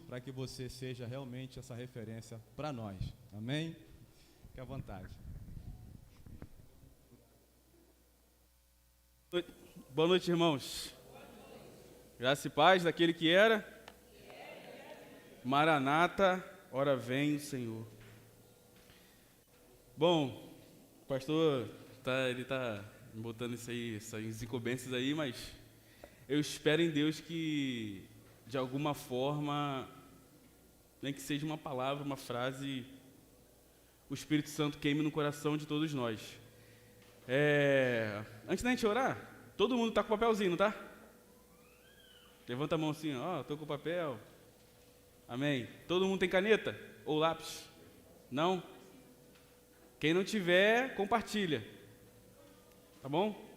para que você seja realmente essa referência para nós. Amém? Fique à vontade. Boa noite, irmãos. Graça e paz daquele que era. Maranata, ora vem o Senhor. Bom, o pastor ele tá botando isso aí, essas incumbências aí, mas eu espero em Deus que, de alguma forma, nem que seja uma palavra, uma frase, o Espírito Santo queime no coração de todos nós. Antes da gente orar, todo mundo está com papelzinho, não tá? Levanta a mão assim, ó, estou com papel. Amém. Todo mundo tem caneta ou lápis? Não? Quem não tiver, compartilha. Tá bom?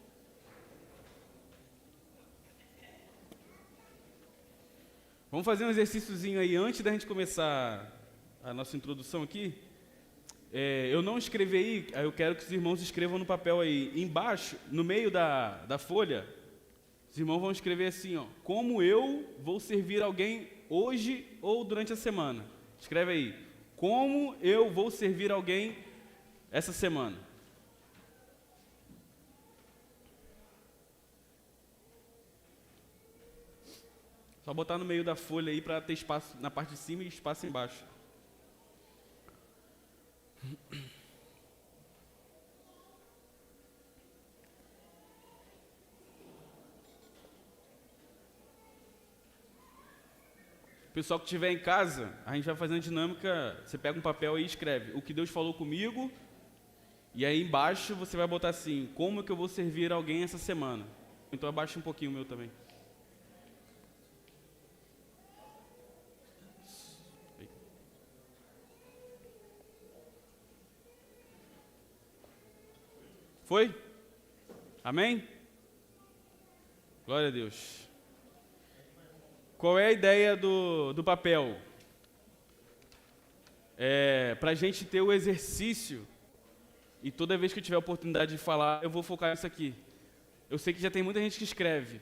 Vamos fazer um exercíciozinho aí antes da gente começar a nossa introdução aqui. Eu não escrevi aí, eu quero que os irmãos escrevam no papel aí. Embaixo, no meio da folha, os irmãos vão escrever assim, ó, como eu vou servir alguém hoje ou durante a semana. Escreve aí, como eu vou servir alguém essa semana. Só botar no meio da folha aí para ter espaço na parte de cima e espaço embaixo. O pessoal que estiver em casa, a gente vai fazer uma dinâmica, você pega um papel e escreve o que Deus falou comigo, e aí embaixo você vai botar assim, como é que eu vou servir alguém essa semana? Então abaixa um pouquinho o meu também. Foi? Amém? Glória a Deus. Qual é a ideia do papel? Para a gente ter o exercício, e toda vez que eu tiver a oportunidade de falar, eu vou focar nisso aqui. Eu sei que já tem muita gente que escreve,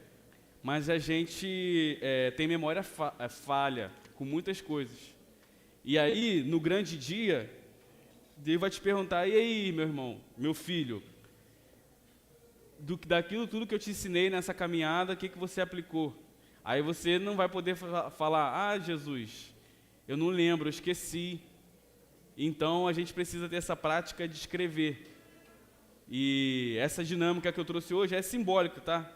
mas a gente tem memória falha com muitas coisas. E aí, no grande dia, Deus vai te perguntar, e aí, meu irmão, meu filho, daquilo tudo que eu te ensinei nessa caminhada, o que você aplicou? Aí você não vai poder falar, Jesus, eu não lembro, eu esqueci. Então a gente precisa ter essa prática de escrever. E essa dinâmica que eu trouxe hoje é simbólica, tá?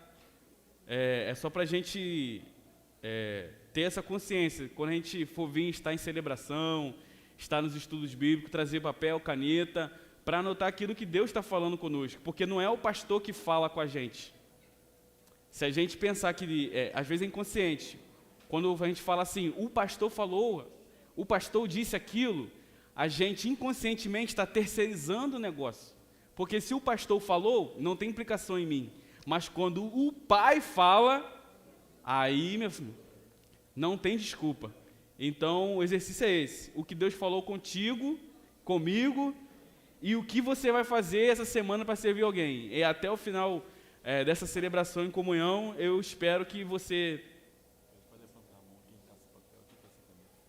É só para a gente ter essa consciência. Quando a gente for vir estar em celebração, estar nos estudos bíblicos, trazer papel, caneta, para anotar aquilo que Deus está falando conosco. Porque não é o pastor que fala com a gente. Se a gente pensar que, às vezes é inconsciente, quando a gente fala assim, o pastor falou, o pastor disse aquilo, a gente inconscientemente está terceirizando o negócio. Porque se o pastor falou, não tem implicação em mim. Mas quando o pai fala, aí, meu filho, não tem desculpa. Então, o exercício é esse. O que Deus falou contigo, comigo, e o que você vai fazer essa semana para servir alguém. E até o final dessa celebração em comunhão, eu espero que você...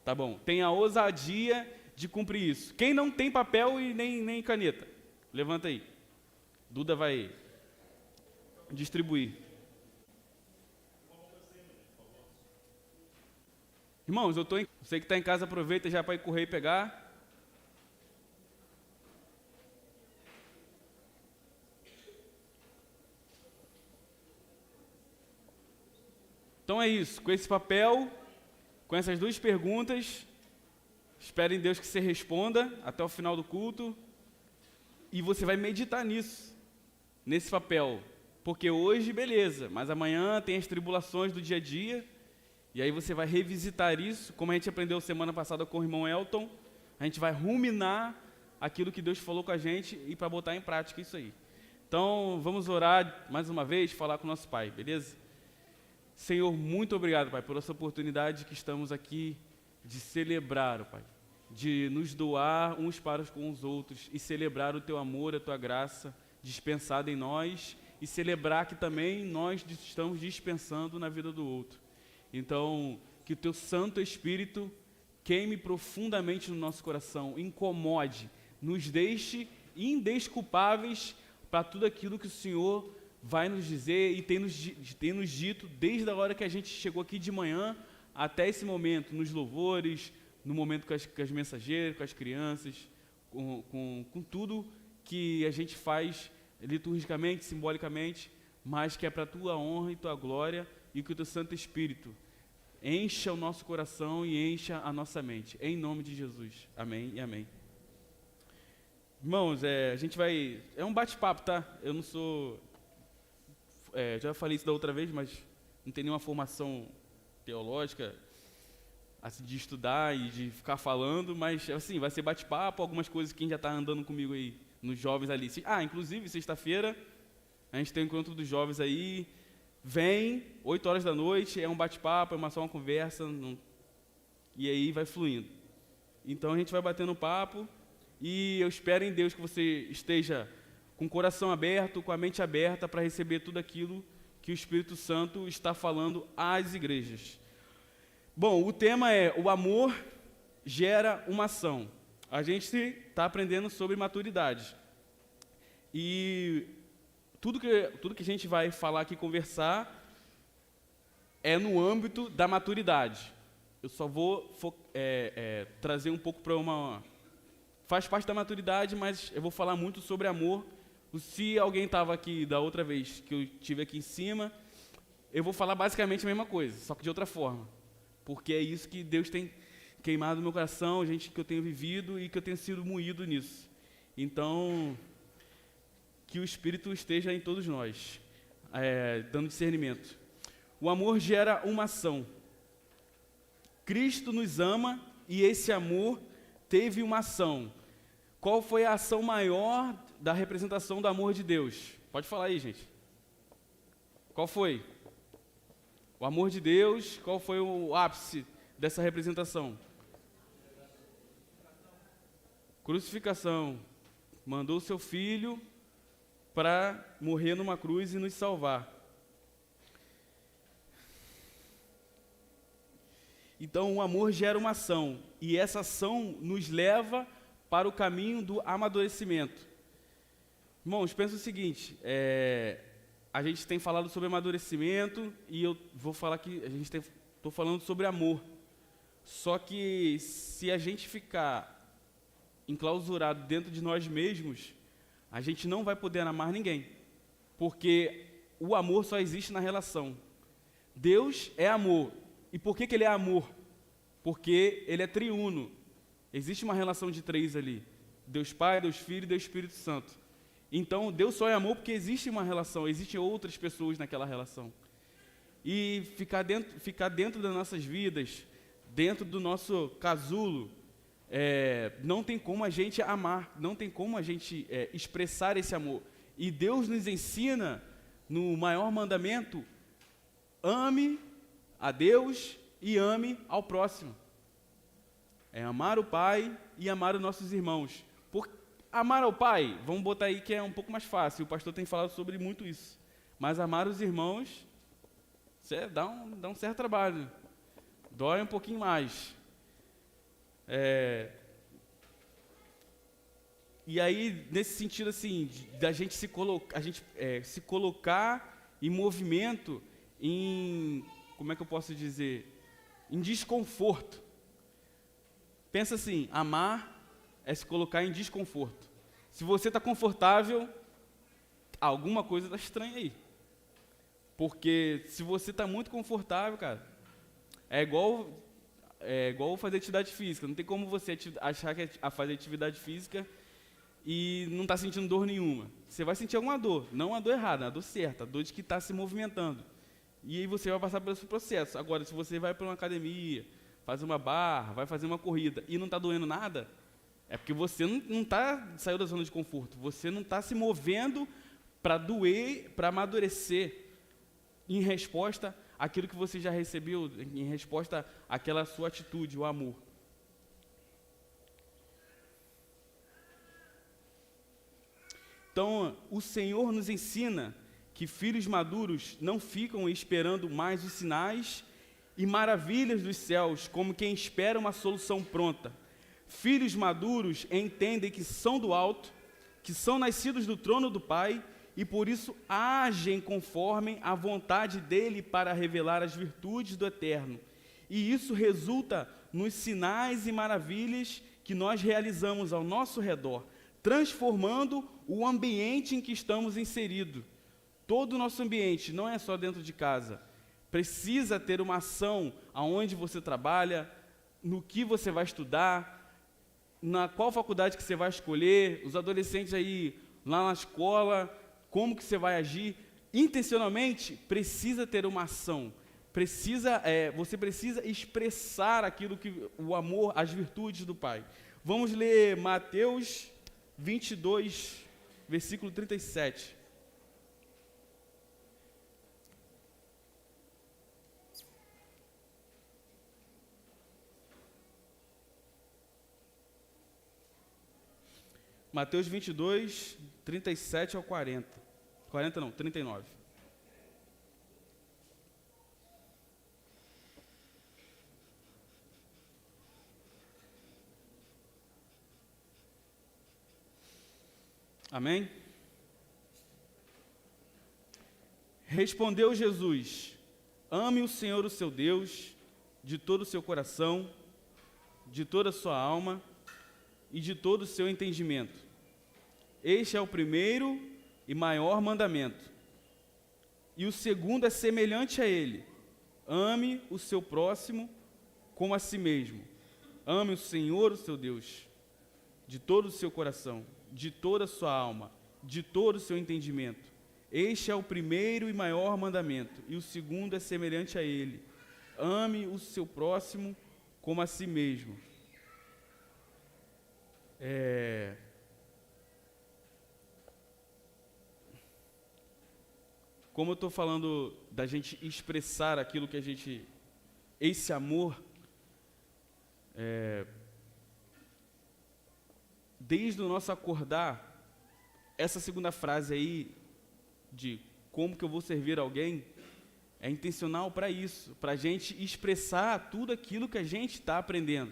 Tá bom. Tenha a ousadia de cumprir isso. Quem não tem papel e nem caneta? Levanta aí. Duda vai distribuir. Irmãos, você que está em casa, aproveita já para ir correr e pegar. Então é isso, com esse papel, com essas duas perguntas, espero em Deus que você responda até o final do culto, e você vai meditar nisso, nesse papel, porque hoje, beleza, mas amanhã tem as tribulações do dia a dia, e aí você vai revisitar isso, como a gente aprendeu semana passada com o irmão Elton, a gente vai ruminar aquilo que Deus falou com a gente e para botar em prática isso aí. Então, vamos orar mais uma vez, falar com o nosso Pai, beleza? Senhor, muito obrigado, Pai, por essa oportunidade que estamos aqui de celebrar, Pai, de nos doar uns para com os outros e celebrar o Teu amor, a Tua graça dispensada em nós e celebrar que também nós estamos dispensando na vida do outro. Então, que o teu Santo Espírito queime profundamente no nosso coração, incomode, nos deixe indesculpáveis para tudo aquilo que o Senhor vai nos dizer e tem nos dito desde a hora que a gente chegou aqui de manhã até esse momento, nos louvores, no momento com as mensageiras, com as crianças, com tudo que a gente faz liturgicamente, simbolicamente, mas que é para a tua honra e tua glória, e que o teu Santo Espírito encha o nosso coração e encha a nossa mente, em nome de Jesus, amém e amém. Irmãos, a gente vai, é um bate-papo, tá? Eu não sou, já falei isso da outra vez, mas não tenho nenhuma formação teológica, assim, de estudar e de ficar falando, mas assim, vai ser bate-papo, algumas coisas que quem já está andando comigo aí, nos jovens ali. Inclusive, sexta-feira, a gente tem um encontro dos jovens aí, vem, 8 horas da noite, é um bate-papo, só uma conversa, e aí vai fluindo. Então a gente vai batendo papo, e eu espero em Deus que você esteja com o coração aberto, com a mente aberta, para receber tudo aquilo que o Espírito Santo está falando às igrejas. Bom, o tema é: o amor gera uma ação. A gente está aprendendo sobre maturidade. E tudo que a gente vai falar aqui, conversar, é no âmbito da maturidade. Eu só vou trazer um pouco para uma... Faz parte da maturidade, mas eu vou falar muito sobre amor. Se alguém estava aqui da outra vez que eu estive aqui em cima, eu vou falar basicamente a mesma coisa, só que de outra forma. Porque é isso que Deus tem queimado no meu coração, gente, que eu tenho vivido e que eu tenho sido moído nisso. Então, que o Espírito esteja em todos nós, dando discernimento. O amor gera uma ação. Cristo nos ama e esse amor teve uma ação. Qual foi a ação maior da representação do amor de Deus? Pode falar aí, gente. Qual foi? O amor de Deus, qual foi o ápice dessa representação? Crucificação. Mandou o seu filho para morrer numa cruz e nos salvar. Então, o amor gera uma ação, e essa ação nos leva para o caminho do amadurecimento. Irmãos, pensa o seguinte, a gente tem falado sobre amadurecimento, e eu vou falar que estou falando sobre amor. Só que se a gente ficar enclausurado dentro de nós mesmos, a gente não vai poder amar ninguém, porque o amor só existe na relação. Deus é amor. E por que ele é amor? Porque ele é triuno. Existe uma relação de três ali. Deus Pai, Deus Filho e Deus Espírito Santo. Então, Deus só é amor porque existe uma relação, existem outras pessoas naquela relação. E ficar dentro das nossas vidas, dentro do nosso casulo, não tem como a gente amar, não tem como a gente expressar esse amor. E Deus nos ensina, no maior mandamento, ame a Deus e ame ao próximo. É amar o Pai e amar os nossos irmãos. Por amar ao Pai, vamos botar aí que é um pouco mais fácil, o pastor tem falado sobre muito isso. Mas amar os irmãos, dá um certo trabalho, dói um pouquinho mais. E aí, nesse sentido assim, da gente se colocar em movimento, como é que eu posso dizer? Em desconforto. Pensa assim, amar é se colocar em desconforto. Se você está confortável, alguma coisa está estranha aí. Porque se você está muito confortável, cara, é igual fazer atividade física. Não tem como você achar que é fazer atividade física e não está sentindo dor nenhuma. Você vai sentir alguma dor, não a dor errada, a dor certa, a dor de que está se movimentando. E aí você vai passar por esse processo. Agora, se você vai para uma academia, faz uma barra, vai fazer uma corrida e não está doendo nada, é porque você não saiu da zona de conforto. Você não está se movendo para doer, para amadurecer em resposta àquilo que você já recebeu, em resposta àquela sua atitude, o amor. Então, o Senhor nos ensina que filhos maduros não ficam esperando mais os sinais e maravilhas dos céus, como quem espera uma solução pronta. Filhos maduros entendem que são do alto, que são nascidos do trono do Pai, e por isso agem conforme a vontade dele para revelar as virtudes do Eterno. E isso resulta nos sinais e maravilhas que nós realizamos ao nosso redor, transformando o ambiente em que estamos inseridos. Todo o nosso ambiente, não é só dentro de casa, precisa ter uma ação aonde você trabalha, no que você vai estudar, na qual faculdade que você vai escolher, os adolescentes aí lá na escola, como que você vai agir. Intencionalmente, precisa ter uma ação, você precisa expressar aquilo que o amor, as virtudes do Pai. Vamos ler Mateus 22, versículo 37. Mateus 22, 37 ao 40. 40 não, 39. Amém? Respondeu Jesus: ame o Senhor, o seu Deus, de todo o seu coração, de toda a sua alma e de todo o seu entendimento. Este é o primeiro e maior mandamento. E o segundo é semelhante a ele: ame o seu próximo como a si mesmo. Ame o Senhor, o seu Deus, de todo o seu coração, de toda a sua alma, de todo o seu entendimento. Este é o primeiro e maior mandamento. E o segundo é semelhante a ele: ame o seu próximo como a si mesmo. Como eu estou falando da gente expressar aquilo que a gente, esse amor, desde o nosso acordar, essa segunda frase aí, de como que eu vou servir alguém, é intencional para isso, para a gente expressar tudo aquilo que a gente está aprendendo.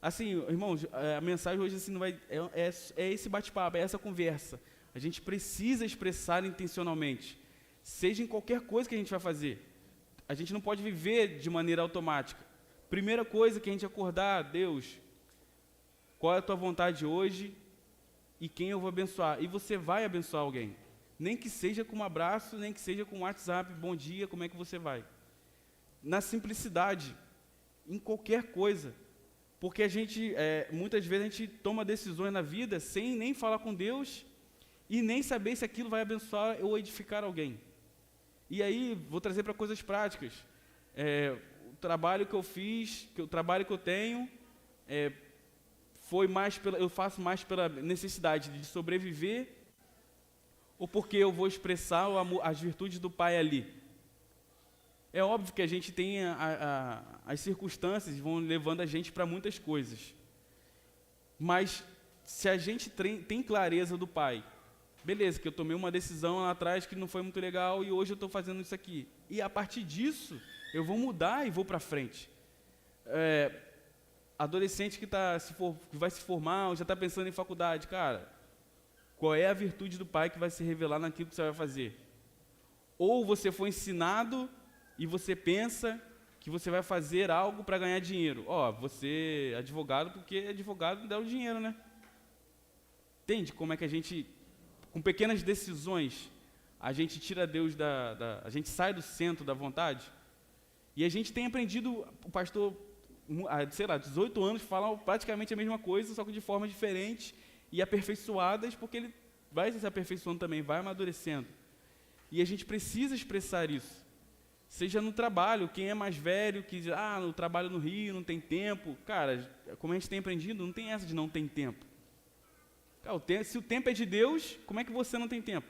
Assim, irmãos, a mensagem hoje assim, não vai, é esse bate-papo, é essa conversa. A gente precisa expressar intencionalmente, seja em qualquer coisa que a gente vai fazer. A gente não pode viver de maneira automática. Primeira coisa que a gente acordar: Deus, qual é a tua vontade hoje e quem eu vou abençoar? E você vai abençoar alguém. Nem que seja com um abraço, nem que seja com um WhatsApp, bom dia, como é que você vai? Na simplicidade, em qualquer coisa. Porque a gente, muitas vezes a gente toma decisões na vida sem nem falar com Deus e nem saber se aquilo vai abençoar ou edificar alguém. E aí, vou trazer para coisas práticas. O trabalho que eu fiz, o trabalho que eu tenho, eu faço mais pela necessidade de sobreviver ou porque eu vou expressar o amor, as virtudes do Pai ali. É óbvio que a gente tem as circunstâncias vão levando a gente para muitas coisas. Mas se a gente tem clareza do Pai, beleza, que eu tomei uma decisão lá atrás que não foi muito legal e hoje eu estou fazendo isso aqui. E a partir disso, eu vou mudar e vou para frente. Adolescente que vai se formar ou já está pensando em faculdade, cara, qual é a virtude do Pai que vai se revelar naquilo que você vai fazer? Ou você foi ensinado e você pensa que você vai fazer algo para ganhar dinheiro. Você é advogado porque advogado dá o dinheiro, né? Entende como é que a gente, com pequenas decisões, a gente tira Deus a gente sai do centro da vontade? E a gente tem aprendido, o pastor, 18 anos, fala praticamente a mesma coisa, só que de forma diferente e aperfeiçoadas, porque ele vai se aperfeiçoando também, vai amadurecendo. E a gente precisa expressar isso. Seja no trabalho, quem é mais velho, que diz, no trabalho no Rio, não tem tempo. Cara, como a gente tem aprendido, não tem essa de não tem tempo. Cara, se o tempo é de Deus, como é que você não tem tempo?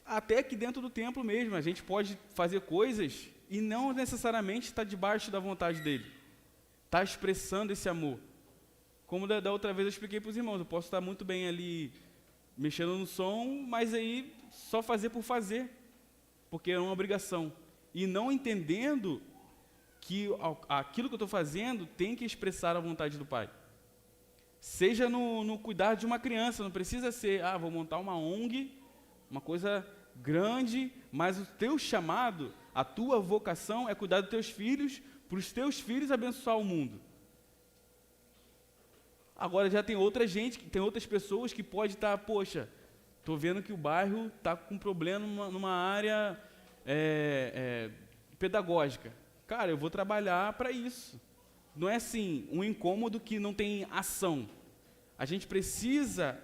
Até que dentro do templo mesmo, a gente pode fazer coisas e não necessariamente estar debaixo da vontade dele. Está expressando esse amor. Como da outra vez eu expliquei para os irmãos, eu posso estar muito bem ali mexendo no som, mas aí só fazer por fazer. porque é uma obrigação. E não entendendo que aquilo que eu estou fazendo tem que expressar a vontade do Pai. Seja no cuidar de uma criança, não precisa ser, vou montar uma ONG, uma coisa grande, mas o teu chamado, a tua vocação é cuidar dos teus filhos, para os teus filhos abençoar o mundo. Agora já tem outra gente, tem outras pessoas que pode estar, poxa, estou vendo que o bairro está com problema numa área pedagógica. Cara, eu vou trabalhar para isso. Não é assim, um incômodo que não tem ação. A gente precisa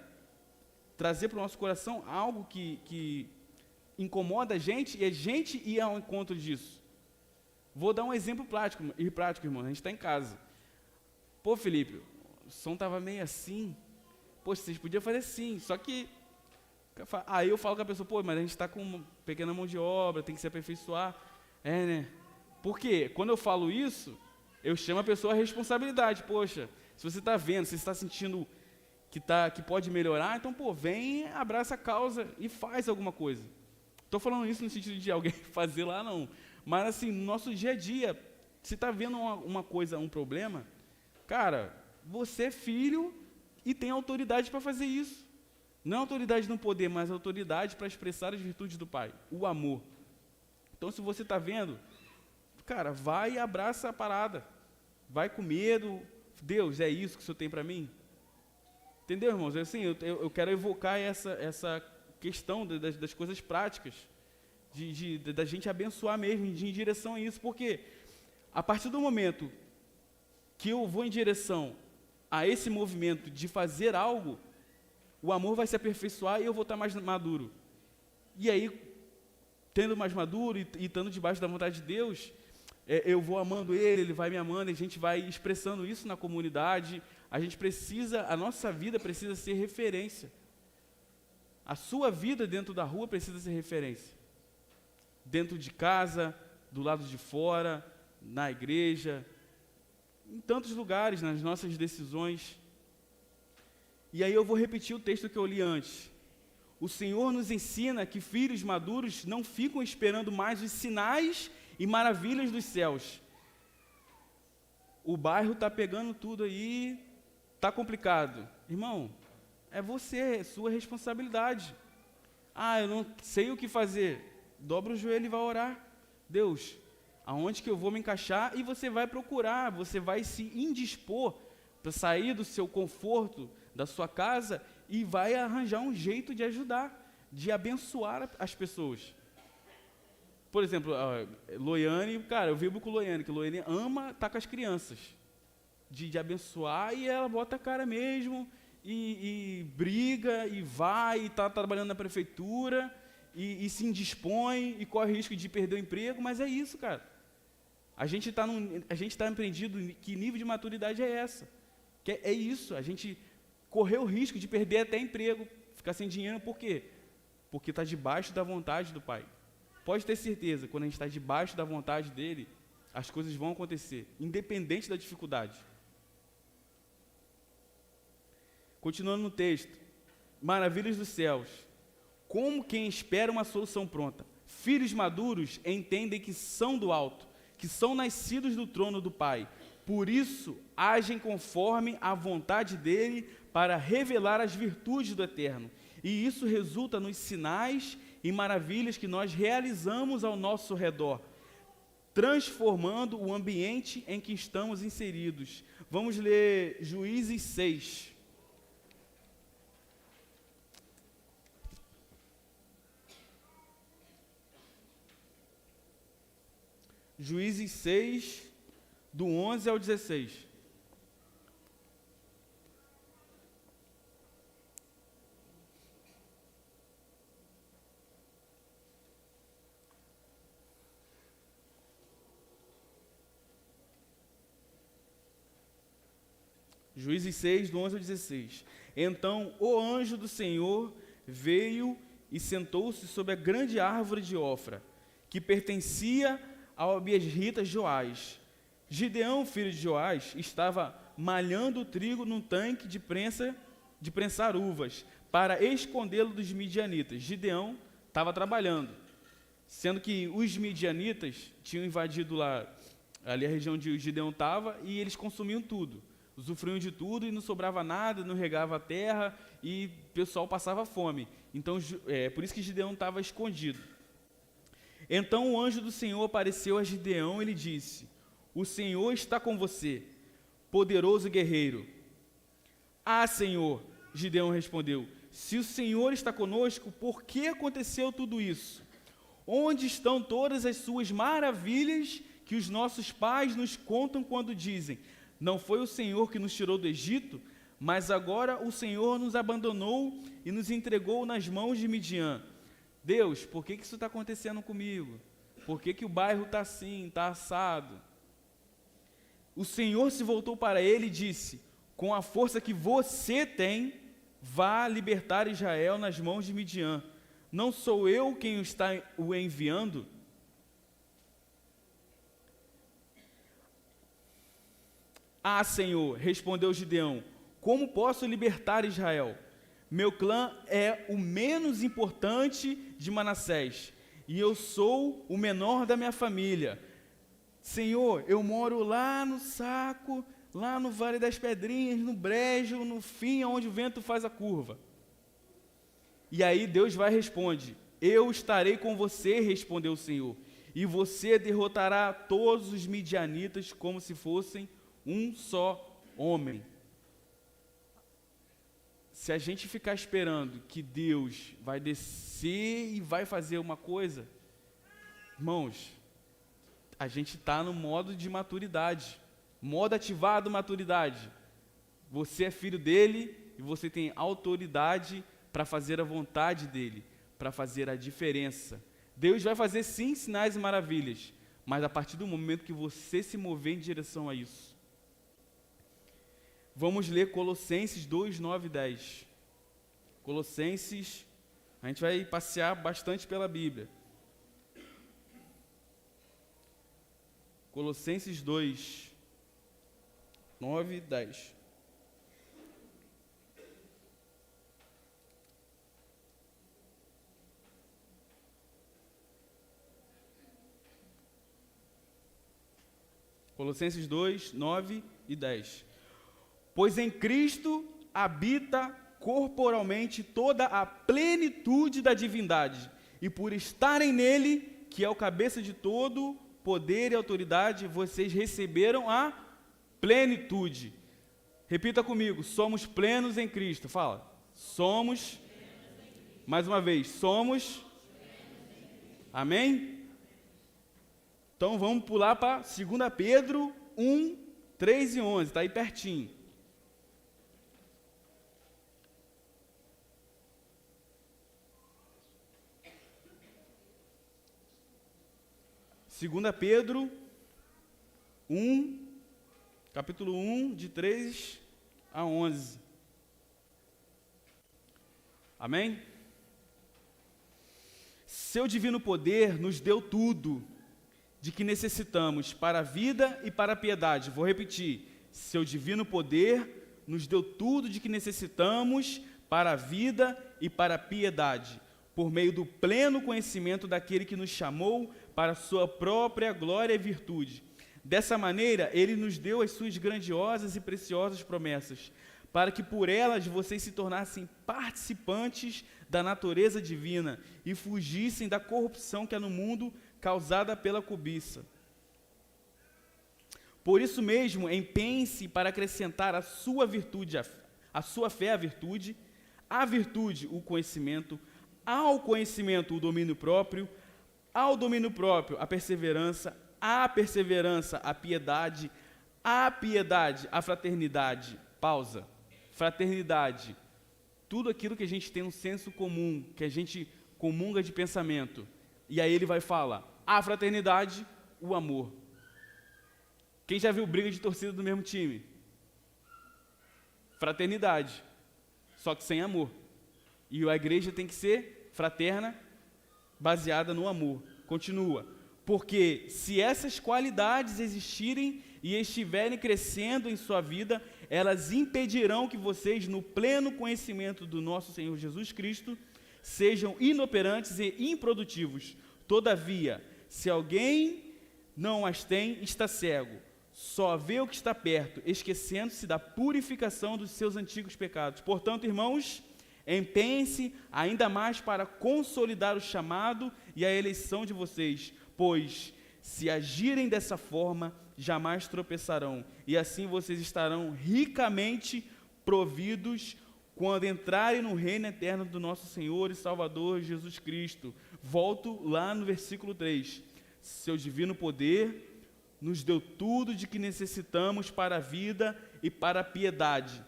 trazer para o nosso coração algo que incomoda a gente e a gente ir ao encontro disso. Vou dar um exemplo prático, irmão. A gente está em casa. Pô, Felipe, o som estava meio assim. Poxa, vocês podiam fazer assim. Só que, aí eu falo com a pessoa, pô, mas a gente está com uma pequena mão de obra, tem que se aperfeiçoar. Né? Por quê? Quando eu falo isso, eu chamo a pessoa à responsabilidade. Poxa, se você está vendo, se você está sentindo que pode melhorar, então, pô, vem, abraça a causa e faz alguma coisa. Estou falando isso no sentido de alguém fazer lá, não. Mas, assim, no nosso dia a dia, se está vendo uma coisa, um problema, cara, você é filho e tem autoridade para fazer isso. Não autoridade no poder, mas autoridade para expressar as virtudes do Pai, o amor. Então, se você está vendo, cara, vai e abraça a parada. Vai com medo. Deus, é isso que o Senhor tem para mim? Entendeu, irmãos? Assim, eu quero evocar essa questão das coisas práticas, da gente abençoar mesmo, de ir em direção a isso, porque a partir do momento que eu vou em direção a esse movimento de fazer algo, o amor vai se aperfeiçoar e eu vou estar mais maduro. E aí, tendo mais maduro e estando debaixo da vontade de Deus, eu vou amando ele vai me amando, e a gente vai expressando isso na comunidade. A nossa vida precisa ser referência. A sua vida dentro da rua precisa ser referência. Dentro de casa, do lado de fora, na igreja, em tantos lugares, nas nossas decisões. E aí eu vou repetir o texto que eu li antes. O Senhor nos ensina que filhos maduros não ficam esperando mais os sinais e maravilhas dos céus. O bairro está pegando tudo aí, está complicado. Irmão, é sua responsabilidade. Eu não sei o que fazer. Dobra o joelho e vai orar. Deus, aonde que eu vou me encaixar? E você vai procurar, você vai se indispor para sair do seu conforto, da sua casa, e vai arranjar um jeito de ajudar, de abençoar as pessoas. Por exemplo, Loiane, cara, eu vivo com Loiane, que Loiane ama estar com as crianças, de abençoar, e ela bota a cara mesmo, e briga, e vai, e está trabalhando na prefeitura, e se indispõe, e corre risco de perder o emprego, mas é isso, cara. A gente está empreendido, que nível de maturidade é essa? É isso, a gente correu o risco de perder até emprego, ficar sem dinheiro, por quê? Porque está debaixo da vontade do Pai. Pode ter certeza, quando a gente está debaixo da vontade dele, as coisas vão acontecer, independente da dificuldade. Continuando no texto, maravilhas dos céus, como quem espera uma solução pronta. Filhos maduros entendem que são do alto, que são nascidos do trono do Pai. Por isso, agem conforme a vontade dele para revelar as virtudes do Eterno. E isso resulta nos sinais e maravilhas que nós realizamos ao nosso redor, transformando o ambiente em que estamos inseridos. Vamos ler Juízes 6. Juízes 6, do 11 ao 16. Juízes 6, do 11 ao 16. Então o anjo do Senhor veio e sentou-se sob a grande árvore de Ofra, que pertencia ao abiesrita Joás. Gideão, filho de Joás, estava malhando o trigo num tanque de prensar uvas, para escondê-lo dos midianitas. Gideão estava trabalhando. sendo que os midianitas tinham invadido lá, ali a região onde Gideão estava, e eles consumiam tudo, usufruíam de tudo, e não sobrava nada, não regava a terra, e o pessoal passava fome. Então, por isso que Gideão estava escondido. Então o anjo do Senhor apareceu a Gideão e lhe disse: o Senhor está com você, poderoso guerreiro. Ah, Senhor, Gideão respondeu, se o Senhor está conosco, por que aconteceu tudo isso? Onde estão todas as suas maravilhas que os nossos pais nos contam quando dizem, não foi o Senhor que nos tirou do Egito, mas agora o Senhor nos abandonou e nos entregou nas mãos de Midian. Deus, por que isso está acontecendo comigo? Por que o bairro está assim, está assado? O Senhor se voltou para ele e disse, com a força que você tem, vá libertar Israel nas mãos de Midian. Não sou eu quem está o enviando? Ah, Senhor, respondeu Gideão, como posso libertar Israel? Meu clã é o menos importante de Manassés, e eu sou o menor da minha família. Senhor, eu moro lá no saco, lá no Vale das Pedrinhas, no brejo, no fim, onde o vento faz a curva. E aí Deus vai e responde, eu estarei com você, respondeu o Senhor, e você derrotará todos os midianitas como se fossem um só homem. Se a gente ficar esperando que Deus vai descer e vai fazer uma coisa, irmãos, a gente está no modo de maturidade, modo ativado maturidade. Você é filho dele e você tem autoridade para fazer a vontade dele, para fazer a diferença. Deus vai fazer sim sinais e maravilhas, mas a partir do momento que você se mover em direção a isso. Vamos ler Colossenses 2, 9 e 10. Colossenses, a gente vai passear bastante pela Bíblia. Colossenses 2, 9 e 10. Colossenses 2, 9 e 10. Pois em Cristo habita corporalmente toda a plenitude da divindade, e por estarem nele, que é o cabeça de todo poder e autoridade, vocês receberam a plenitude. Repita comigo, somos plenos em Cristo. Fala, somos, mais uma vez, somos, amém? Então vamos pular para 2 Pedro 1, 3 e 11, está aí pertinho. 2 Pedro 1, capítulo 1, de 3 a 11. Amém? Seu divino poder nos deu tudo de que necessitamos para a vida e para a piedade. Vou repetir. Seu divino poder nos deu tudo de que necessitamos para a vida e para a piedade, por meio do pleno conhecimento daquele que nos chamou para a sua própria glória e virtude. Dessa maneira, ele nos deu as suas grandiosas e preciosas promessas, para que por elas vocês se tornassem participantes da natureza divina e fugissem da corrupção que há no mundo causada pela cobiça. Por isso mesmo, empenhe-se para acrescentar à sua virtude, à sua fé a virtude o conhecimento, ao conhecimento o domínio próprio, ao domínio próprio a perseverança, à perseverança a piedade, à piedade a fraternidade. Pausa. Fraternidade, tudo aquilo que a gente tem um senso comum, que a gente comunga de pensamento. E aí ele vai falar, a fraternidade, o amor. Quem já viu briga de torcida do mesmo time? Fraternidade, só que sem amor. E a igreja tem que ser fraterna, baseada no amor. Continua. Porque se essas qualidades existirem e estiverem crescendo em sua vida, elas impedirão que vocês, no pleno conhecimento do nosso Senhor Jesus Cristo, sejam inoperantes e improdutivos, Todavia, se alguém não as tem, está cego, só vê o que está perto, esquecendo-se da purificação dos seus antigos pecados. Portanto, irmãos, empenhem-se ainda mais para consolidar o chamado e a eleição de vocês, pois, se agirem dessa forma, jamais tropeçarão, e assim vocês estarão ricamente providos quando entrarem no reino eterno do nosso Senhor e Salvador Jesus Cristo. Volto lá no versículo 3. Seu divino poder nos deu tudo de que necessitamos para a vida e para a piedade,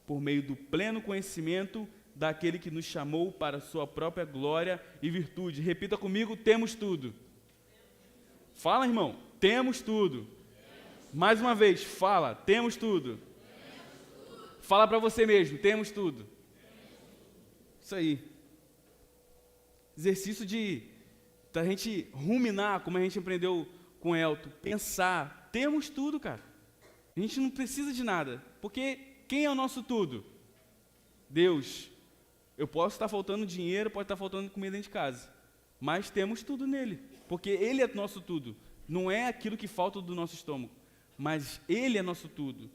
por meio do pleno conhecimento daquele que nos chamou para a sua própria glória e virtude. Repita comigo, temos tudo. Fala, irmão, temos tudo. Mais uma vez, fala, temos tudo. Fala para você mesmo, temos tudo. Isso aí. Exercício da gente ruminar, como a gente aprendeu com o Elton, pensar, temos tudo, cara. A gente não precisa de nada, porque quem é o nosso tudo? Deus. Eu posso estar faltando dinheiro, pode estar faltando comida dentro de casa, mas temos tudo nele, porque Ele é nosso tudo. Não é aquilo que falta do nosso estômago, mas Ele é nosso tudo.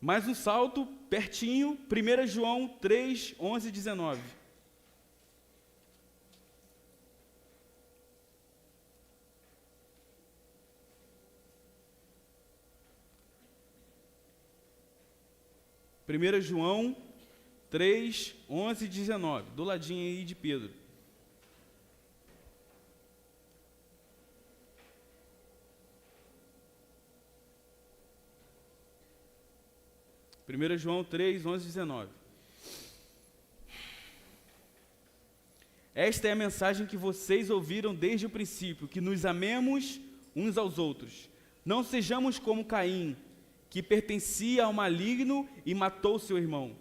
Mais um salto, pertinho, 1 João 3, 11 e 19. Primeira João 3, 11 e 19, do ladinho aí de Pedro. Primeira João 3, 11 e 19. Esta é a mensagem que vocês ouviram desde o princípio, que nos amemos uns aos outros. Não sejamos como Caim, que pertencia ao maligno e matou seu irmão.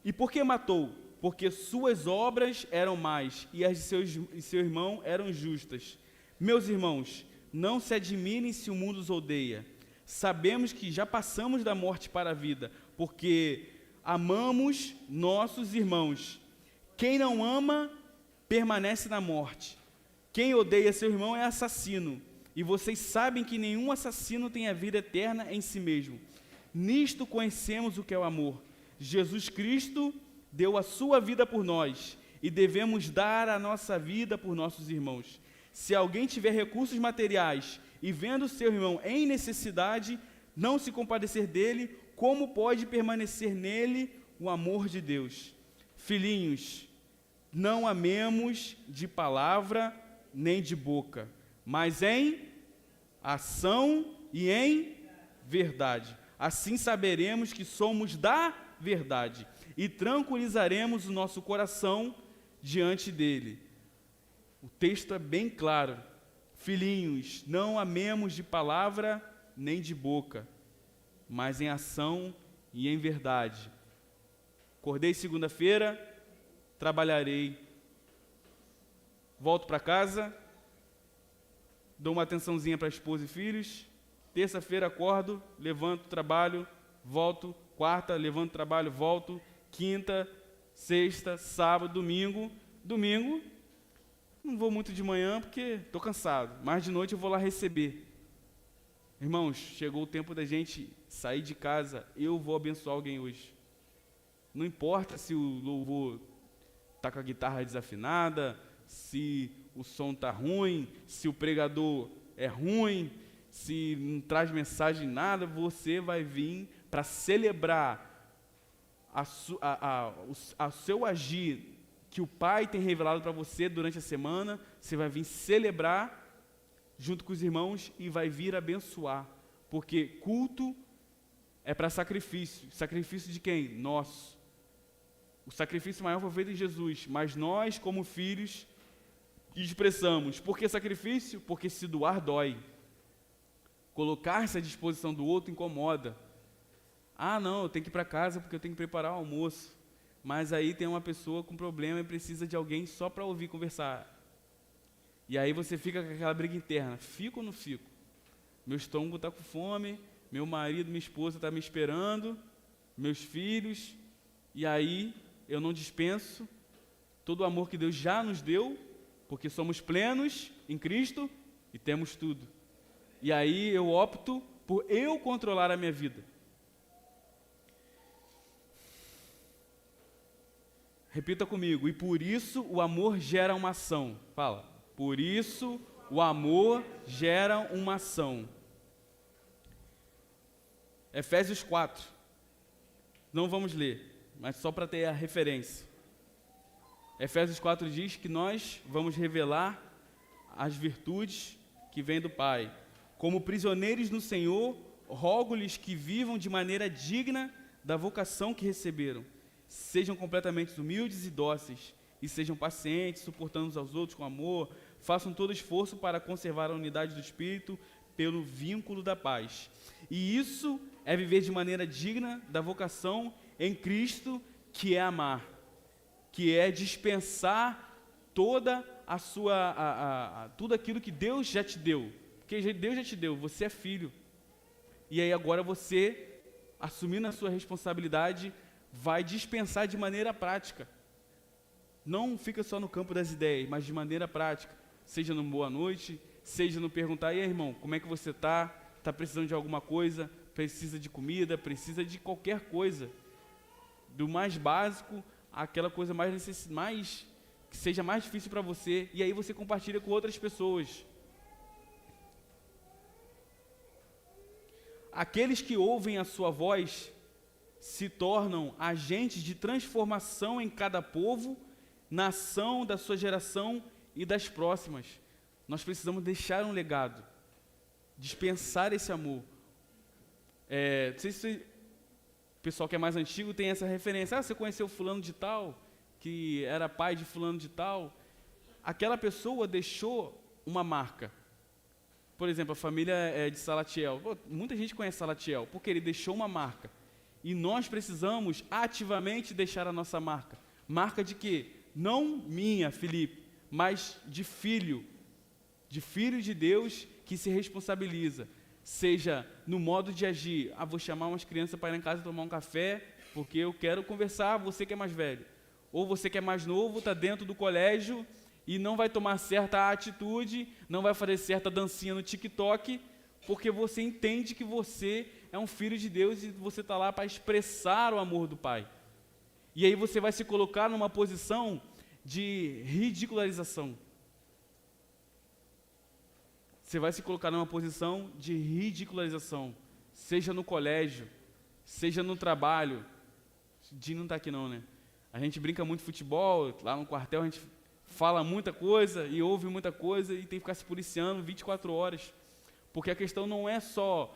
E por que matou? Porque suas obras eram más e as de seu irmão eram justas. Meus irmãos, não se admirem se o mundo os odeia. Sabemos que já passamos da morte para a vida, porque amamos nossos irmãos. Quem não ama, permanece na morte. Quem odeia seu irmão é assassino. E vocês sabem que nenhum assassino tem a vida eterna em si mesmo. Nisto conhecemos o que é o amor. Jesus Cristo deu a sua vida por nós e devemos dar a nossa vida por nossos irmãos. Se alguém tiver recursos materiais e vendo seu irmão em necessidade, não se compadecer dele, como pode permanecer nele o amor de Deus? Filhinhos, não amemos de palavra nem de boca, mas em ação e em verdade. Assim saberemos que somos da verdade e tranquilizaremos o nosso coração diante dele. O texto é bem claro. Filhinhos, não amemos de palavra nem de boca, mas em ação e em verdade. Acordei segunda-feira, trabalharei. Volto para casa, dou uma atençãozinha para a esposa e filhos. Terça-feira acordo, levanto, trabalho, volto. Quarta, levanto, trabalho, volto. Quinta, sexta, sábado, domingo. Domingo, não vou muito de manhã porque estou cansado, mas de noite eu vou lá receber. Irmãos, chegou o tempo da gente sair de casa, eu vou abençoar alguém hoje. Não importa se o louvor está com a guitarra desafinada, se o som está ruim, se o pregador é ruim, se não traz mensagem nada, você vai vir para celebrar o seu agir que o Pai tem revelado para você durante a semana. Você vai vir celebrar junto com os irmãos e vai vir abençoar, porque culto é para sacrifício. Sacrifício de quem? Nosso. O sacrifício maior foi feito em Jesus, mas nós, como filhos, expressamos. Por que sacrifício? Porque se doar dói. Colocar-se à disposição do outro incomoda. Ah, não, eu tenho que ir para casa porque eu tenho que preparar o almoço. Mas aí tem uma pessoa com problema e precisa de alguém só para ouvir conversar. E aí você fica com aquela briga interna. Fico ou não fico? Meu estômago está com fome, meu marido, minha esposa está me esperando, meus filhos, e aí eu não dispenso todo o amor que Deus já nos deu porque somos plenos em Cristo e temos tudo. E aí eu opto por eu controlar a minha vida. Repita comigo. E por isso o amor gera uma ação. Fala. Por isso o amor gera uma ação. Efésios 4. Não vamos ler, mas só para ter a referência. Efésios 4 diz que nós vamos revelar as virtudes que vêm do Pai. Como prisioneiros no Senhor, rogo-lhes que vivam de maneira digna da vocação que receberam. Sejam completamente humildes e dóceis, e sejam pacientes, suportando uns aos outros com amor. Façam todo esforço para conservar a unidade do Espírito pelo vínculo da paz. E isso é viver de maneira digna da vocação em Cristo, que é amar, que é dispensar toda a sua, tudo aquilo que Deus já te deu. Porque Deus já te deu, você é filho. E aí agora você, assumindo a sua responsabilidade, vai dispensar de maneira prática. Não fica só no campo das ideias, mas de maneira prática. Seja no boa noite, seja no perguntar, e aí, irmão, como é que você está? Está precisando de alguma coisa? Precisa de comida? Precisa de qualquer coisa. Do mais básico, àquela coisa mais que seja mais difícil para você. E aí você compartilha com outras pessoas. Aqueles que ouvem a sua voz se tornam agentes de transformação em cada povo, nação da sua geração e das próximas. Nós precisamos deixar um legado, dispensar esse amor. Não sei se o pessoal que é mais antigo tem essa referência. Você conheceu fulano de tal, que era pai de fulano de tal? Aquela pessoa deixou uma marca. Por exemplo, a família de Salatiel. Muita gente conhece Salatiel, porque ele deixou uma marca. E nós precisamos ativamente deixar a nossa marca. Marca de quê? Não minha, Felipe, mas de filho de Deus que se responsabiliza. Seja no modo de agir. Vou chamar umas crianças para ir em casa tomar um café, porque eu quero conversar, você que é mais velho. Ou você que é mais novo, está dentro do colégio e não vai tomar certa atitude, não vai fazer certa dancinha no TikTok, porque você entende que você é um filho de Deus e você está lá para expressar o amor do Pai. E aí você vai se colocar numa posição de ridicularização. Você vai se colocar numa posição de ridicularização, seja no colégio, seja no trabalho. O Dinho não está aqui não, né? A gente brinca muito futebol, lá no quartel a gente fala muita coisa e ouve muita coisa e tem que ficar se policiando 24 horas. Porque a questão não é só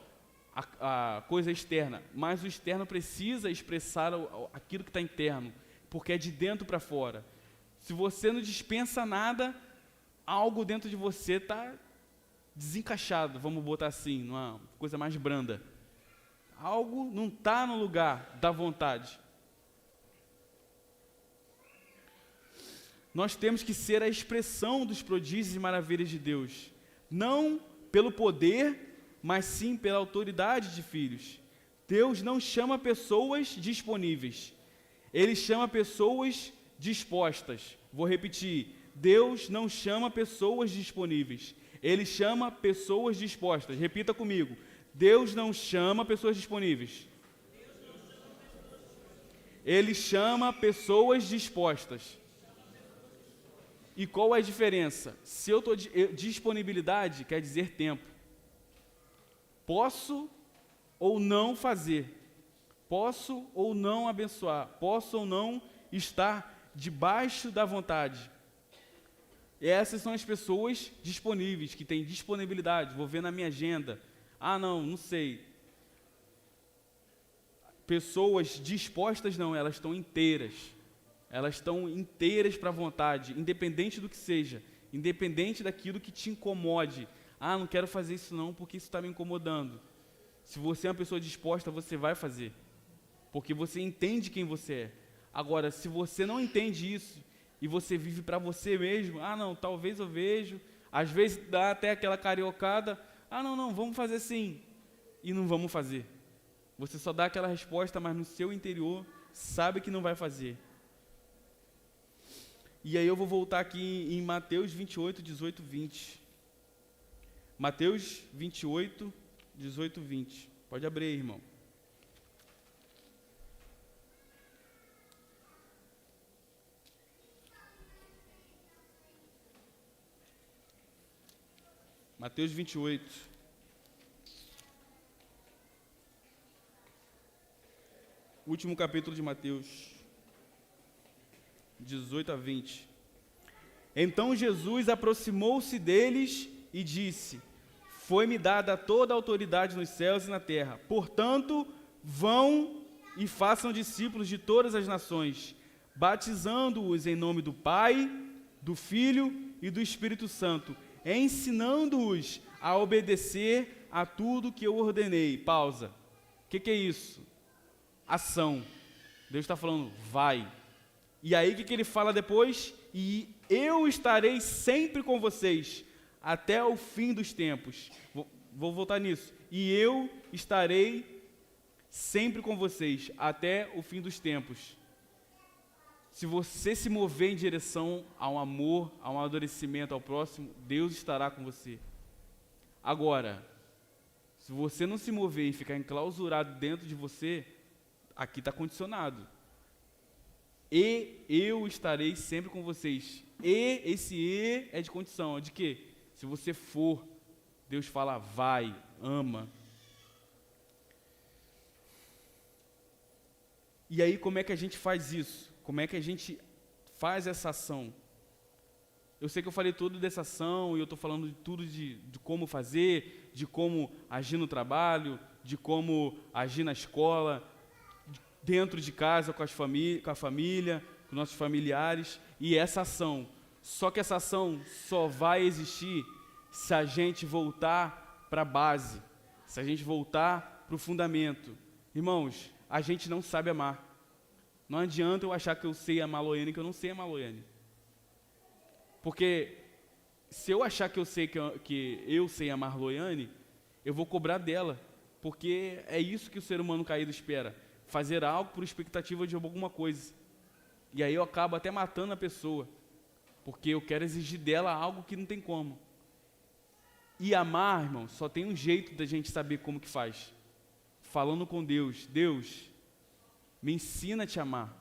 a coisa externa, mas o externo precisa expressar aquilo que está interno, porque é de dentro para fora. Se você não dispensa nada, algo dentro de você está desencaixado, vamos botar assim, numa coisa mais branda. Algo não está no lugar da vontade. Nós temos que ser a expressão dos prodígios e maravilhas de Deus, não pelo poder, mas sim pela autoridade de filhos. Deus não chama pessoas disponíveis, Ele chama pessoas dispostas. Vou repetir, Deus não chama pessoas disponíveis, Ele chama pessoas dispostas. Repita comigo, Deus não chama pessoas disponíveis, Ele chama pessoas dispostas. E qual é a diferença? Se eu estou disponibilidade, quer dizer tempo. Posso ou não fazer. Posso ou não abençoar. Posso ou não estar debaixo da vontade. E essas são as pessoas disponíveis, que têm disponibilidade. Vou ver na minha agenda. Não sei. Pessoas dispostas não, elas estão inteiras. Elas estão inteiras para a vontade, independente do que seja, independente daquilo que te incomode. Não quero fazer isso não, porque isso está me incomodando. Se você é uma pessoa disposta, você vai fazer, porque você entende quem você é. Agora, se você não entende isso, e você vive para você mesmo, não, talvez eu vejo, às vezes dá até aquela cariocada, não, vamos fazer sim, e não vamos fazer. Você só dá aquela resposta, mas no seu interior, sabe que não vai fazer. E aí eu vou voltar aqui em Mateus 28, 18, 20. Mateus 28, 18, 20. Pode abrir aí, irmão. Mateus 28. Último capítulo de Mateus. 18 a 20. Então Jesus aproximou-se deles e disse: Foi-me dada toda a autoridade nos céus e na terra. Portanto, vão e façam discípulos de todas as nações, batizando-os em nome do Pai, do Filho e do Espírito Santo, ensinando-os a obedecer a tudo que eu ordenei. Pausa. O que é isso? Ação. Deus está falando, vai. E aí o que ele fala depois? E eu estarei sempre com vocês até o fim dos tempos. Vou voltar nisso. E eu estarei sempre com vocês até o fim dos tempos. Se você se mover em direção ao amor, ao amadurecimento ao próximo, Deus estará com você. Agora, se você não se mover e ficar enclausurado dentro de você, aqui está condicionado. E eu estarei sempre com vocês. E esse "e" é de condição, é de quê? Se você for, Deus fala, vai, ama. E aí como é que a gente faz isso? Como é que a gente faz essa ação? Eu sei que eu falei tudo dessa ação, e eu estou falando de tudo de como fazer, de como agir no trabalho, de como agir na escola, dentro de casa, com a família, com nossos familiares, e essa ação. Só que essa ação só vai existir se a gente voltar para a base, se a gente voltar para o fundamento. Irmãos, a gente não sabe amar. Não adianta eu achar que eu sei amar a Loiane, que eu não sei amar a Loiane. Porque se eu achar que eu sei amar a Loiane, eu vou cobrar dela, porque é isso que o ser humano caído espera. Fazer algo por expectativa de alguma coisa. E aí eu acabo até matando a pessoa, porque eu quero exigir dela algo que não tem como. E amar, irmão, só tem um jeito da gente saber como que faz. Falando com Deus. Deus, me ensina a te amar,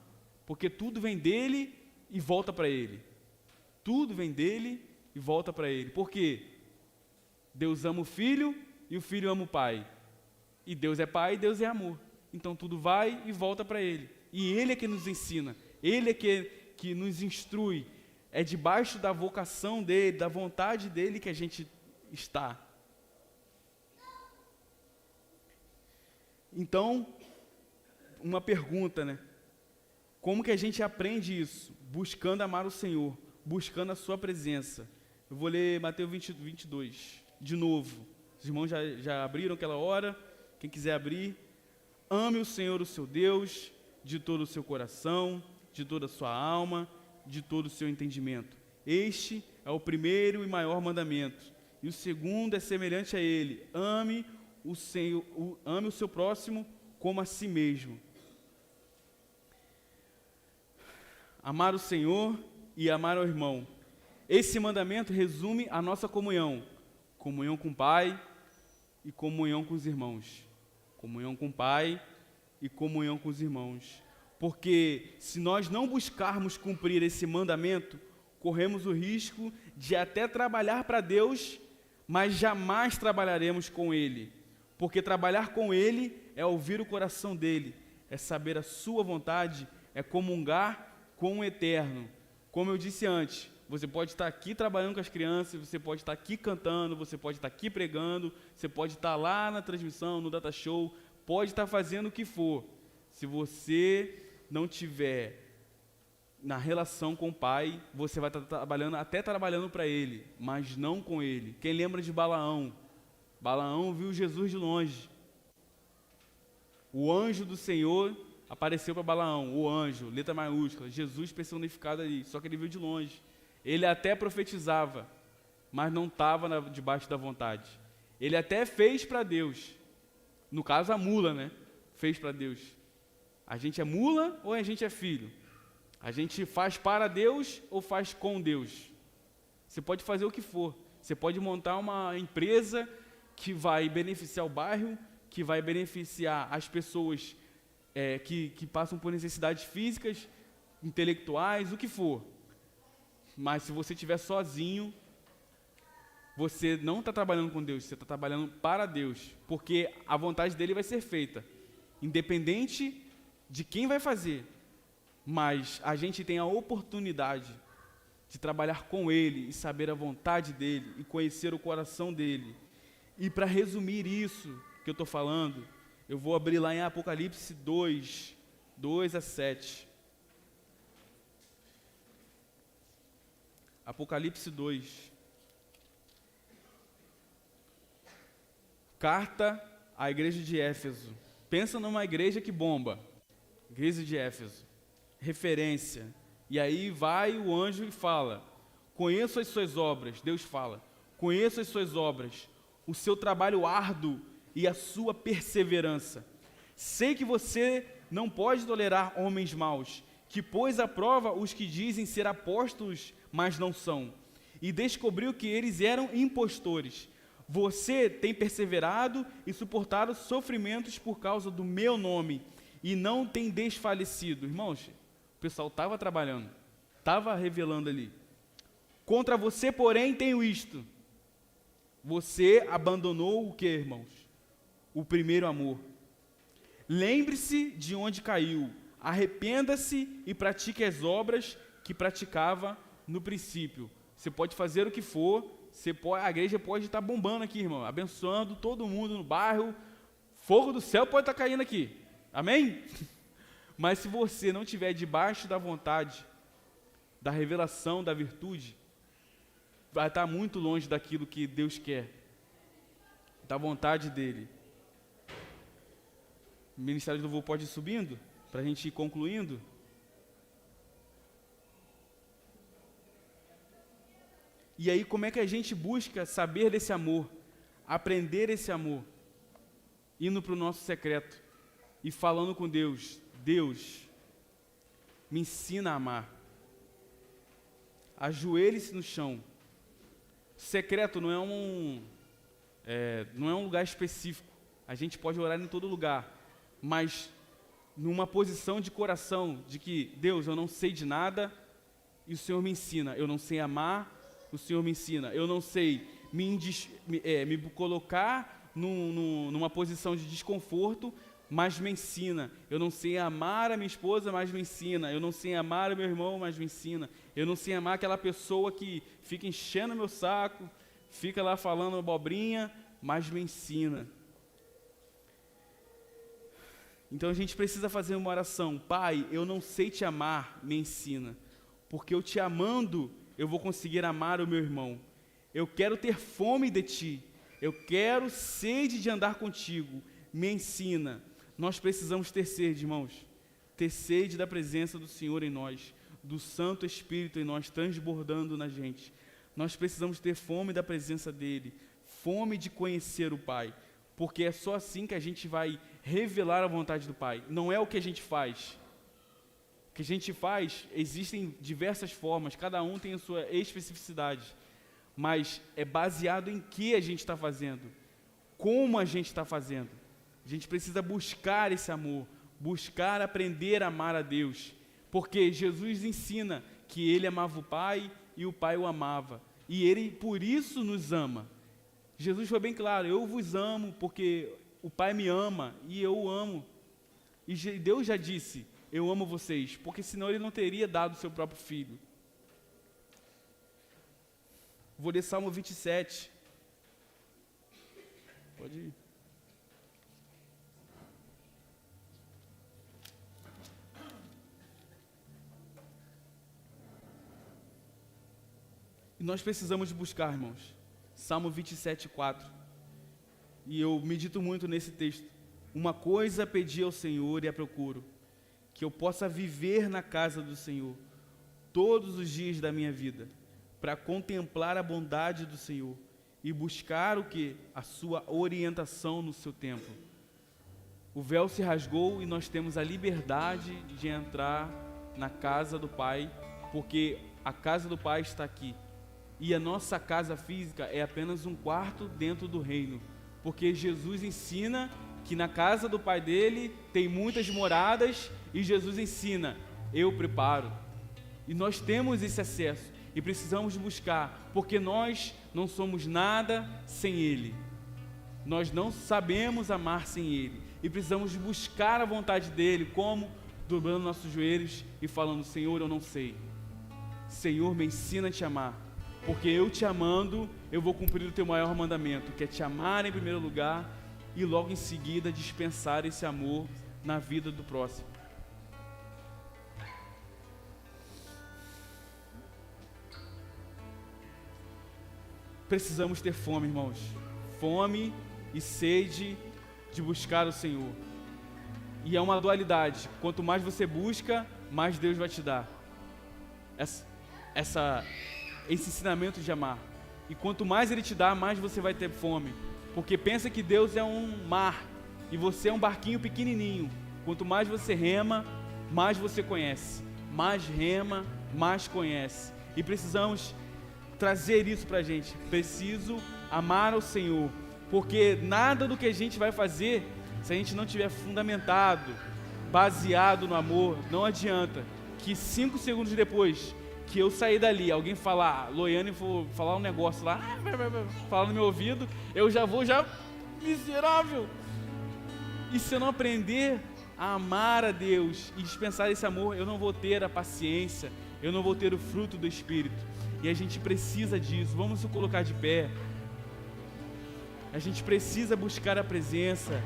porque tudo vem dele e volta para ele. Tudo vem dele e volta para ele. Por quê? Deus ama o Filho e o Filho ama o Pai. E Deus é Pai e Deus é amor. Então tudo vai e volta para Ele. E Ele é que nos ensina, Ele é que nos instrui. É debaixo da vocação dEle, da vontade dEle que a gente está. Então, uma pergunta, né? Como que a gente aprende isso? Buscando amar o Senhor, buscando a sua presença. Eu vou ler Mateus 22, de novo. Os irmãos já abriram aquela hora, quem quiser abrir. Ame o Senhor, o seu Deus, de todo o seu coração, de toda a sua alma, de todo o seu entendimento. Este é o primeiro e maior mandamento. E o segundo é semelhante a ele. Ame o seu próximo como a si mesmo. Amar o Senhor e amar ao irmão. Esse mandamento resume a nossa comunhão. Comunhão com o Pai e comunhão com os irmãos. Comunhão com o Pai e comunhão com os irmãos. Porque se nós não buscarmos cumprir esse mandamento, corremos o risco de até trabalhar para Deus, mas jamais trabalharemos com Ele. Porque trabalhar com Ele é ouvir o coração dEle, é saber a sua vontade, é comungar com o Eterno. Como eu disse antes, você pode estar aqui trabalhando com as crianças, você pode estar aqui cantando, você pode estar aqui pregando, você pode estar lá na transmissão, no data show, pode estar fazendo o que for. Se você não tiver na relação com o Pai, você vai estar trabalhando para Ele, mas não com Ele. Quem lembra de Balaão? Balaão viu Jesus de longe. O anjo do Senhor apareceu para Balaão, o anjo, letra maiúscula, Jesus personificado ali, só que ele viu de longe. Ele até profetizava, mas não estava debaixo da vontade. Ele até fez para Deus. No caso, a mula, né? Fez para Deus. A gente é mula ou a gente é filho? A gente faz para Deus ou faz com Deus? Você pode fazer o que for. Você pode montar uma empresa que vai beneficiar o bairro, que vai beneficiar as pessoas que passam por necessidades físicas, intelectuais, o que for. Mas se você estiver sozinho, você não está trabalhando com Deus, você está trabalhando para Deus, porque a vontade dele vai ser feita, independente de quem vai fazer. Mas a gente tem a oportunidade de trabalhar com ele e saber a vontade dele e conhecer o coração dele. E para resumir isso que eu estou falando, eu vou abrir lá em Apocalipse 2, 2 a 7. Apocalipse 2. Carta à igreja de Éfeso. Pensa numa igreja que bomba. Igreja de Éfeso. Referência. E aí vai o anjo e fala: conheço as suas obras. Deus fala: conheço as suas obras, o seu trabalho árduo e a sua perseverança. Sei que você não pode tolerar homens maus, que pôs à prova os que dizem ser apóstolos, mas não são, e descobriu que eles eram impostores. Você tem perseverado e suportado sofrimentos por causa do meu nome, e não tem desfalecido. Irmãos, o pessoal estava trabalhando, estava revelando ali. Contra você, porém, tenho isto: você abandonou o que, irmãos? O primeiro amor. Lembre-se de onde caiu, arrependa-se e pratique as obras que praticava no princípio. Você pode fazer o que for, a igreja pode estar bombando aqui, irmão, abençoando todo mundo no bairro, fogo do céu pode estar caindo aqui, amém? Mas se você não estiver debaixo da vontade, da revelação, da virtude, vai estar muito longe daquilo que Deus quer, da vontade dele. O Ministério do Louvor pode ir subindo, para a gente ir concluindo. E aí, como é que a gente busca saber desse amor, aprender esse amor? Indo para o nosso secreto e falando com Deus: Deus, me ensina a amar. Ajoelhe-se no chão. Secreto não é um lugar específico. A gente pode orar em todo lugar, mas numa posição de coração, de que, Deus, eu não sei de nada e o Senhor me ensina. Eu não sei amar, o Senhor me ensina. Eu não sei me colocar numa posição de desconforto, mas me ensina. Eu não sei amar a minha esposa, mas me ensina. Eu não sei amar o meu irmão, mas me ensina. Eu não sei amar aquela pessoa que fica enchendo meu saco, fica lá falando abobrinha, mas me ensina. Então a gente precisa fazer uma oração: Pai, eu não sei te amar, me ensina, porque eu te amando, eu vou conseguir amar o meu irmão. Eu quero ter fome de ti, eu quero sede de andar contigo, me ensina. Nós precisamos ter sede, irmãos, ter sede da presença do Senhor em nós, do Santo Espírito em nós, transbordando na gente. Nós precisamos ter fome da presença dEle, fome de conhecer o Pai, porque é só assim que a gente vai revelar a vontade do Pai. Não é o que a gente faz. O que a gente faz, existem diversas formas, cada um tem a sua especificidade, mas é baseado em que a gente está fazendo, como a gente está fazendo. A gente precisa buscar esse amor, buscar aprender a amar a Deus, porque Jesus ensina que Ele amava o Pai e o Pai o amava, e Ele por isso nos ama. Jesus foi bem claro: eu vos amo porque o Pai me ama e eu o amo. E Deus já disse: eu amo vocês, porque senão Ele não teria dado o seu próprio Filho. Vou ler Salmo 27. Pode ir. E nós precisamos buscar, irmãos. Salmo 27, 4. E eu medito muito nesse texto. Uma coisa pedi ao Senhor e a procuro, que eu possa viver na casa do Senhor todos os dias da minha vida, para contemplar a bondade do Senhor e buscar o que? A sua orientação no seu templo. O véu se rasgou e nós temos a liberdade de entrar na casa do Pai, porque a casa do Pai está aqui. E a nossa casa física é apenas um quarto dentro do reino, porque Jesus ensina que na casa do Pai dele tem muitas moradas, e Jesus ensina, eu preparo. E nós temos esse acesso e precisamos buscar, porque nós não somos nada sem Ele. Nós não sabemos amar sem Ele e precisamos buscar a vontade dEle, como? Dobrando nossos joelhos e falando, Senhor, eu não sei. Senhor, me ensina a te amar, porque eu te amando, eu vou cumprir o teu maior mandamento, que é te amar em primeiro lugar e logo em seguida dispensar esse amor na vida do próximo. Precisamos ter fome, irmãos, fome e sede de buscar o Senhor. E é uma dualidade, quanto mais você busca, mais Deus vai te dar esse ensinamento de amar. E quanto mais Ele te dá, mais você vai ter fome, porque pensa que Deus é um mar e você é um barquinho pequenininho. Quanto mais você rema, mais você conhece, mais rema, mais conhece. E precisamos trazer isso pra gente. Preciso amar ao Senhor, porque nada do que a gente vai fazer, se a gente não tiver fundamentado, baseado no amor, não adianta que 5 segundos depois que eu sair dali, alguém falar, Loiane for falar um negócio lá, falar no meu ouvido, eu já vou, miserável. E se eu não aprender a amar a Deus e dispensar esse amor, eu não vou ter a paciência, eu não vou ter o fruto do Espírito. E a gente precisa disso. Vamos nos colocar de pé. A gente precisa buscar a presença,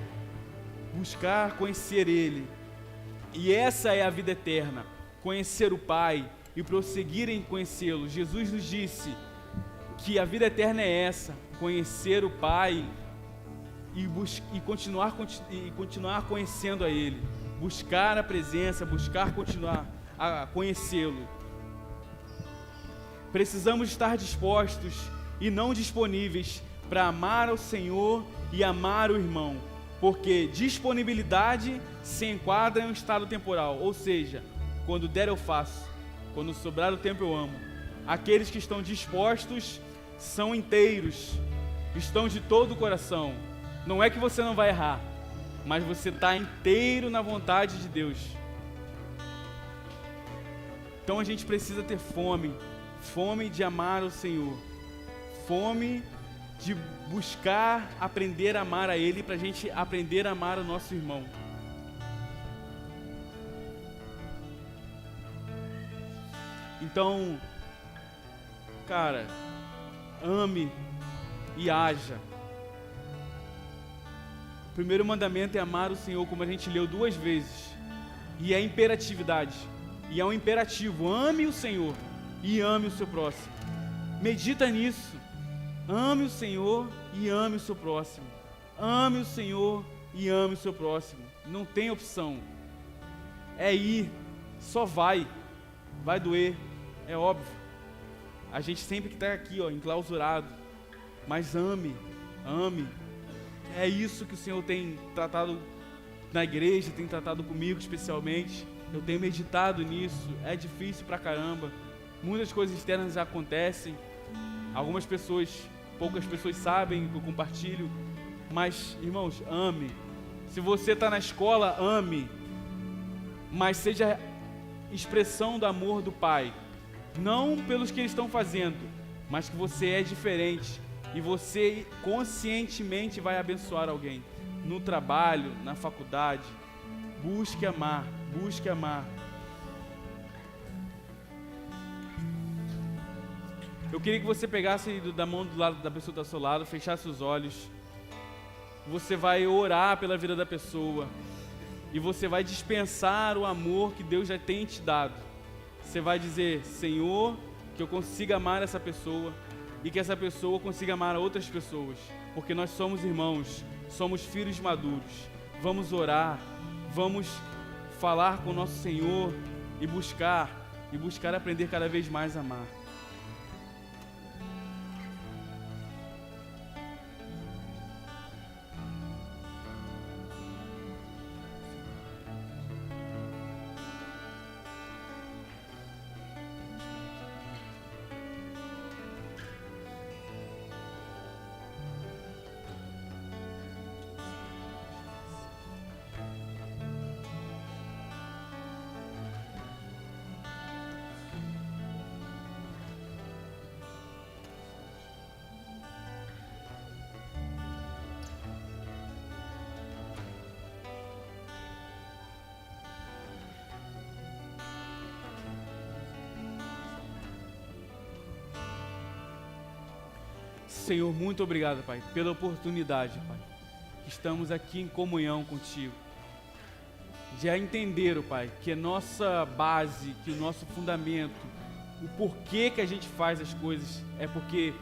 buscar conhecer Ele. E essa é a vida eterna, conhecer o Pai e prosseguir em conhecê-lo. Jesus nos disse que a vida eterna é essa, conhecer o Pai e continuar conhecendo a Ele, buscar a presença, buscar continuar a conhecê-lo. Precisamos estar dispostos e não disponíveis para amar ao Senhor e amar o irmão, porque disponibilidade se enquadra em um estado temporal, ou seja, quando der eu faço, quando sobrar o tempo eu amo. Aqueles que estão dispostos são inteiros, estão de todo o coração. Não é que você não vai errar, mas você está inteiro na vontade de Deus. Então a gente precisa ter fome de amar o Senhor, fome de buscar aprender a amar a Ele, para a gente aprender a amar o nosso irmão. Então, cara, ame e haja. O primeiro mandamento é amar o Senhor, como a gente leu 2 vezes, e é imperatividade, e é um imperativo, ame o Senhor e ame o seu próximo. Medita nisso, ame o Senhor e ame o seu próximo, ame o Senhor e ame o seu próximo, não tem opção, é ir, só vai doer, é óbvio, a gente sempre que está aqui, enclausurado, mas ame, é isso que o Senhor tem tratado na igreja, tem tratado comigo especialmente, eu tenho meditado nisso, é difícil pra caramba, muitas coisas externas já acontecem, poucas pessoas sabem que eu compartilho, mas irmãos, ame, se você está na escola, ame, mas seja expressão do amor do Pai, não pelos que eles estão fazendo, mas que você é diferente e você conscientemente vai abençoar alguém no trabalho, na faculdade. Busque amar. Eu queria que você pegasse da mão do lado da pessoa que está ao seu lado, fechasse os olhos. Você vai orar pela vida da pessoa e você vai dispensar o amor que Deus já tem te dado. Você vai dizer, Senhor, que eu consiga amar essa pessoa e que essa pessoa consiga amar outras pessoas, porque nós somos irmãos, somos filhos maduros. Vamos orar, vamos falar com o nosso Senhor e buscar aprender cada vez mais a amar. Senhor, muito obrigado, Pai, pela oportunidade, Pai, que estamos aqui em comunhão contigo, de entender, Pai, que a nossa base, que o nosso fundamento, o porquê que a gente faz as coisas, é porque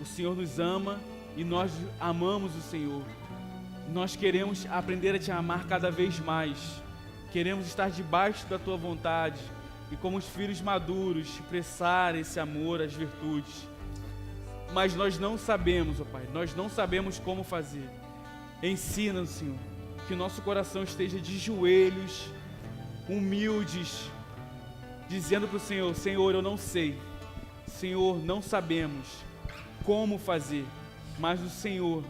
o Senhor nos ama e nós amamos o Senhor. Nós queremos aprender a te amar cada vez mais, queremos estar debaixo da tua vontade e, como os filhos maduros, expressar esse amor, as virtudes. Mas nós não sabemos, ó Pai, nós não sabemos como fazer. Ensina-nos, Senhor, que o nosso coração esteja de joelhos, humildes, dizendo para o Senhor: Senhor, eu não sei, Senhor, não sabemos como fazer, mas o Senhor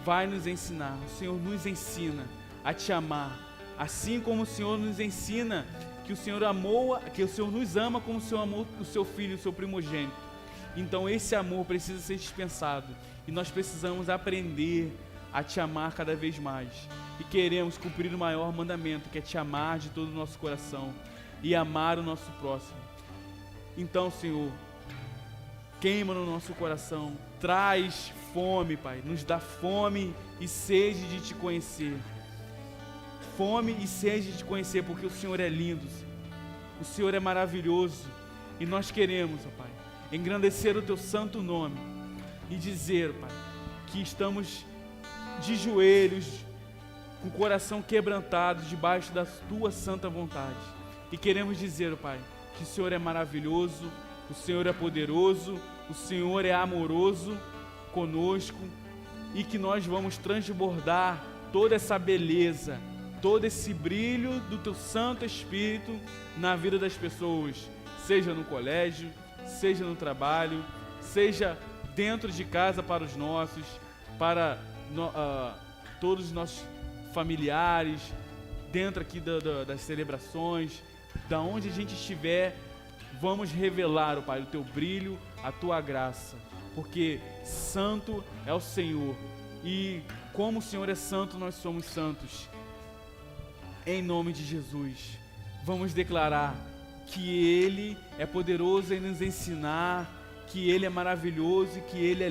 vai nos ensinar. O Senhor nos ensina a te amar, assim como o Senhor nos ensina que o Senhor nos ama como o Senhor amou o seu filho, o seu primogênito. Então esse amor precisa ser dispensado e nós precisamos aprender a te amar cada vez mais. E queremos cumprir o maior mandamento, que é te amar de todo o nosso coração e amar o nosso próximo. Então, Senhor, queima no nosso coração, traz fome, Pai, nos dá fome e sede de te conhecer. Fome e sede de te conhecer, porque o Senhor é lindo, o Senhor é maravilhoso, e nós queremos, ó Pai, engrandecer o teu santo nome e dizer, Pai, que estamos de joelhos, com o coração quebrantado debaixo da tua santa vontade, e queremos dizer, Pai, que o Senhor é maravilhoso, o Senhor é poderoso, o Senhor é amoroso conosco, e que nós vamos transbordar toda essa beleza, todo esse brilho do teu Santo Espírito na vida das pessoas, seja no colégio, seja no trabalho, seja dentro de casa para os nossos, para todos os nossos familiares, dentro aqui das celebrações, da onde a gente estiver, vamos revelar, ó Pai, o teu brilho, a tua graça, porque santo é o Senhor, e como o Senhor é santo, nós somos santos. Em nome de Jesus, vamos declarar que Ele é poderoso em nos ensinar, que Ele é maravilhoso e que Ele é